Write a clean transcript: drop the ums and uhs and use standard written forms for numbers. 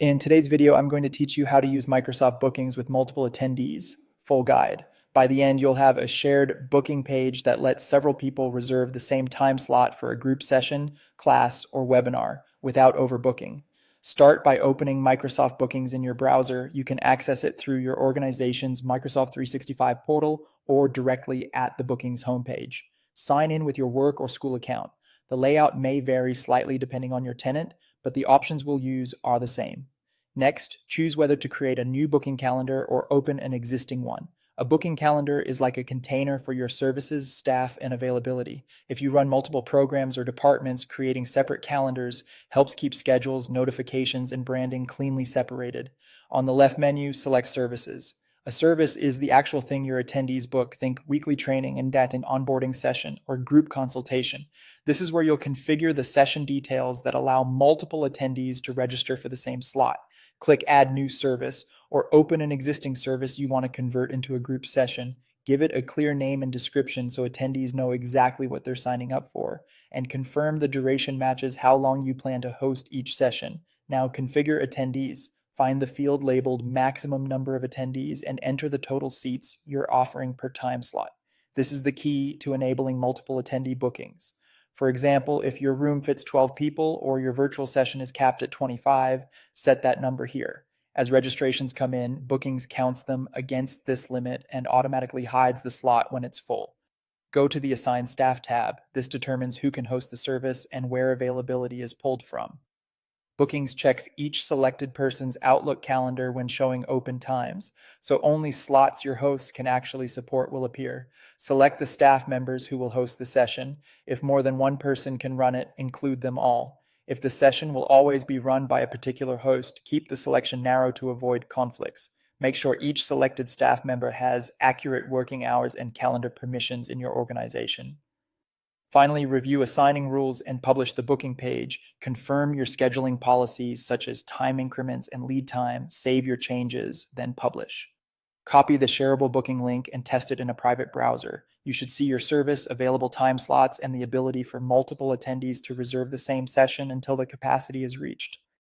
In today's video, I'm going to teach you how to use Microsoft Bookings with multiple attendees, full guide. By the end, you'll have a shared booking page that lets several people reserve the same time slot for a group session, class, or webinar without overbooking. Start by opening Microsoft Bookings in your browser. You can access it through your organization's Microsoft 365 portal or directly at the Bookings homepage. Sign in with your work or school account. The layout may vary slightly depending on your tenant, but the options we'll use are the same. Next, choose whether to create a new booking calendar or open an existing one. A booking calendar is like a container for your services, staff, and availability. If you run multiple programs or departments, creating separate calendars helps keep schedules, notifications, and branding cleanly separated. On the left menu, select Services. A service is the actual thing your attendees book. Think weekly training and that an onboarding session or group consultation. This is where you'll configure the session details that allow multiple attendees to register for the same slot. Click Add New Service, or open an existing service you want to convert into a group session. Give it a clear name and description so attendees know exactly what they're signing up for, and confirm the duration matches how long you plan to host each session. Now configure attendees. Find the field labeled maximum number of attendees and enter the total seats you're offering per time slot. This is the key to enabling multiple attendee bookings. For example, if your room fits 12 people or your virtual session is capped at 25, set that number here. As registrations come in, Bookings counts them against this limit and automatically hides the slot when it's full. Go to the Assign Staff tab. This determines who can host the service and where availability is pulled from. Bookings checks each selected person's Outlook calendar when showing open times, so only slots your hosts can actually support will appear. Select the staff members who will host the session. If more than one person can run it, include them all. If the session will always be run by a particular host, keep the selection narrow to avoid conflicts. Make sure each selected staff member has accurate working hours and calendar permissions in your organization. Finally, review assigning rules and publish the booking page. Confirm your scheduling policies such as time increments and lead time. Save your changes, then publish. Copy the shareable booking link and test it in a private browser. You should see your service, available time slots, and the ability for multiple attendees to reserve the same session until the capacity is reached.